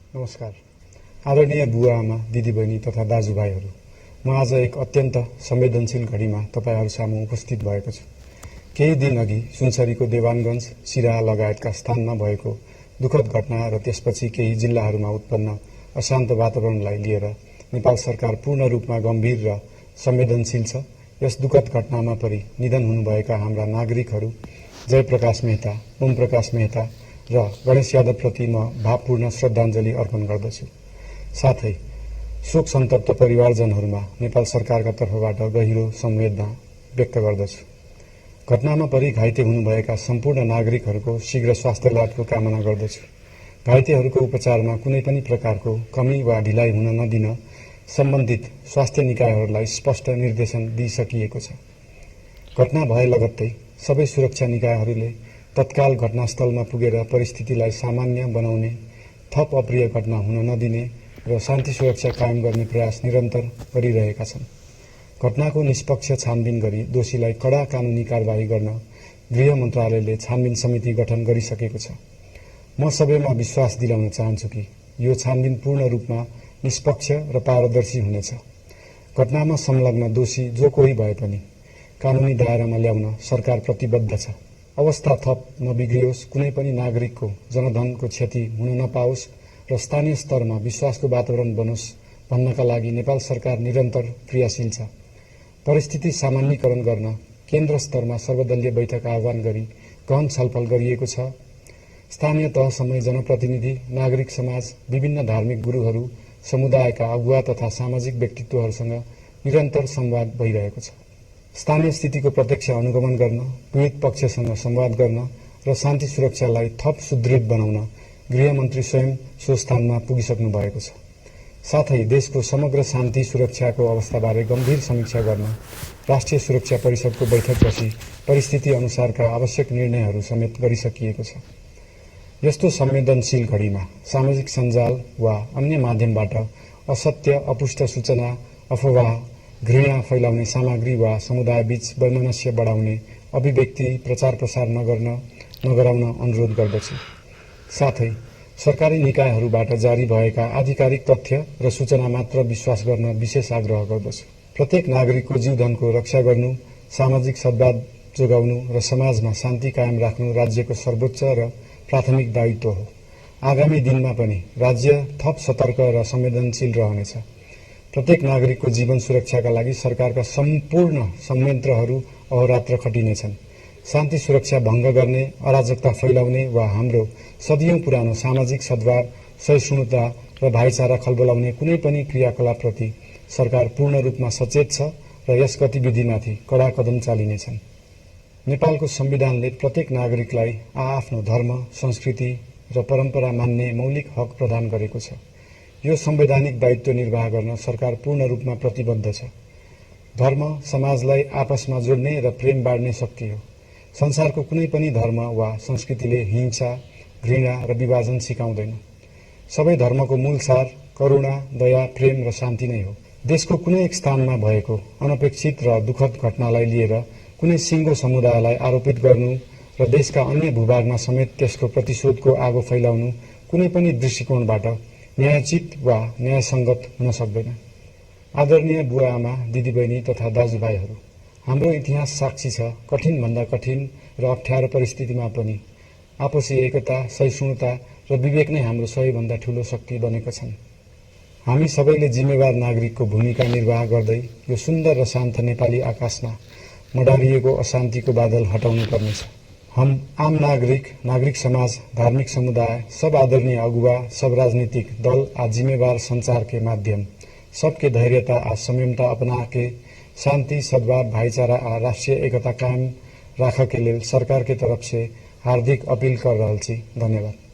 नमस्कार। आदरणीय बुवा आमा, दिदीबहिनी तथा दाजुभाइहरू, म आज एक अत्यन्त संवेदनशील घडीमा तपाईहरू सामु उपस्थित भएको छु। केही दिन अघि सुनसरीको देवानगञ्ज, सिराहा लगायतका स्थानमा भएको दुःखद घटना र त्यसपछि केही जिल्लाहरूमा उत्पन्न अशान्त वातावरणलाई लिएर नेपाल सरकार पूर्ण रूपमा गम्भीर र संवेदनशील छ। यस दुःखद घटनामा परि निधन हुनुभएका हाम्रा नागरिकहरू जयप्रकाश मेहता, ओम प्रकाश मेहता र गणेश यादवप्रति म भावपूर्ण श्रद्धाञ्जली अर्पण गर्दछु। साथै शोक सन्तप्त परिवारजनहरूमा नेपाल सरकारका तर्फबाट गहिरो संवेदना व्यक्त गर्दछु। घटनामा परि घाइते हुनुभएका सम्पूर्ण नागरिकहरूको शीघ्र स्वास्थ्य लाभको कामना गर्दछु। घाइतेहरूको उपचारमा कुनै पनि प्रकारको कमी वा ढिलाइ हुन नदिन सम्बन्धित स्वास्थ्य निकायहरूलाई स्पष्ट निर्देशन दिइसकिएको छ। घटना भए लगत्तै सबै सुरक्षा निकायहरूले तत्काल घटनास्थलमा पुगेर परिस्थितिलाई सामान्य बनाउने, थप अप्रिय घटना हुन नदिने र शान्ति सुरक्षा कायम गर्ने प्रयास निरन्तर गरिरहेका छन्। घटनाको निष्पक्ष छानबिन गरी दोषीलाई कडा कानूनी कारबाही गर्न गृह मन्त्रालयले छानबिन समिति गठन गरिसकेको छ। म सबैमा विश्वास दिलाउन चाहन्छु कि यो छानबिन पूर्ण रूपमा निष्पक्ष र पारदर्शी हुनेछ। घटनामा संलग्न दोषी जो कोही भए पनि कानूनी दायरामा ल्याउन सरकार प्रतिबद्ध छ। अवस्था थप नबिग्रियोस्, कुनै पनि नागरिकको जनधनको क्षति हुन नपाओस् र स्थानीय स्तरमा विश्वासको वातावरण बनोस् भन्नका लागि नेपाल सरकार निरन्तर क्रियाशील छ। परिस्थिति सामान्यीकरण गर्न केन्द्र स्तरमा सर्वदलीय बैठक आह्वान गरी गहन छलफल गरिएको छ। स्थानीय तहसम्मै जनप्रतिनिधि, नागरिक समाज, विभिन्न धार्मिक गुरुहरू, समुदायका अगुवा तथा सामाजिक व्यक्तित्वहरूसँग निरन्तर संवाद भइरहेको छ। स्थानीय स्थितिको प्रत्यक्ष अनुगमन गर्न, पीडित पक्षसँग संवाद गर्न र शान्ति सुरक्षालाई थप सुदृढ बनाउन गृहमन्त्री स्वयं सो स्थानमा पुगिसक्नु भएको छ। साथै देशको समग्र शान्ति सुरक्षाको अवस्थाबारे गम्भीर समीक्षा गर्न राष्ट्रिय सुरक्षा परिषदको बैठक बसी परिस्थिति अनुसारका आवश्यक निर्णयहरू समेत गरिसकिएको छ। यस्तो संवेदनशील घडीमा सामाजिक सञ्जाल वा अन्य माध्यमबाट असत्य, अपुष्ट सूचना, अफवाह, घृणा फैलाउने सामग्री वा समुदायबीच वैमनस्य बढाउने अभिव्यक्ति प्रचार प्रसार नगराउन अनुरोध गर्दछु। साथै सरकारी निकायहरूबाट जारी भएका आधिकारिक तथ्य र सूचना मात्र विश्वास गर्न विशेष आग्रह गर्दछु। प्रत्येक नागरिकको जीवधनको रक्षा गर्नु, सामाजिक सद्भाव जोगाउनु र समाजमा शान्ति कायम राख्नु राज्यको सर्वोच्च र प्राथमिक दायित्व हो। आगामी दिनमा पनि राज्य थप सतर्क र संवेदनशील रहनेछ। प्रत्येक नागरिकको जीवन सुरक्षाका लागि सरकारका सम्पूर्ण संयन्त्रहरू अहोरात्र खटिनेछन्। शान्ति सुरक्षा भङ्ग गर्ने, अराजकता फैलाउने वा हाम्रो सदियौं पुरानो सामाजिक सद्भाव, सहिष्णुता र भाइचारा खलबलाउने कुनै पनि क्रियाकलापप्रति सरकार पूर्ण रूपमा सचेत छ र यस गतिविधिमाथि कडा कदम चालिनेछन्। नेपालको संविधानले प्रत्येक नागरिकलाई आआफ्नो धर्म, संस्कृति र परम्परा मान्ने मौलिक हक प्रदान गरेको छ। यो संवैधानिक दायित्व निर्वाह गर्न सरकार पूर्ण रूपमा प्रतिबद्ध छ। धर्म समाजलाई आपसमा जोड्ने र प्रेम बाँड्ने शक्ति हो। संसारको कुनै पनि धर्म वा संस्कृतिले हिंसा, घृणा र विभाजन सिकाउँदैन। सबै धर्मको मूल सार करुणा, दया, प्रेम र शान्ति नै हो। देशको कुनै एक स्थानमा भएको अनपेक्षित र दुःखद घटनालाई लिएर कुनै सिङ्गो समुदायलाई आरोपित गर्नु र देशका अन्य भूभागमा समेत त्यसको प्रतिशोधको आगो फैलाउनु कुनै पनि दृष्टिकोणबाट न्यायोचित वा न्यायसङ्गत हुन सक्दैन। आदरणीय बुवा आमा, दिदीबहिनी तथा दाजुभाइहरू, हाम्रो इतिहास साक्षी छ कठिनभन्दा कठिन र अप्ठ्यारो परिस्थितिमा पनि आपसी एकता, सहिष्णुता र विवेक नै हाम्रो सबैभन्दा ठूलो शक्ति बनेका छन्। हामी सबैले जिम्मेवार नागरिकको भूमिका निर्वाह गर्दै यो सुन्दर र शान्त नेपाली आकाशमा मडारिएको अशान्तिको बादल हटाउनु पर्नेछ। हम आम नागरिक, नागरिक समाज, धार्मिक समुदाय, सब आदरणीय अगुवा, सब राजनीतिक दल आ जिम्मेवार संचार के माध्यम सबके धैर्यता आ संयमता अपना के शांति, सद्भाव, भाईचारा आ राष्ट्रीय एकता कायम राख के लेल सरकार के तरफ से हार्दिक अपील कर रहल छी। धन्यवाद।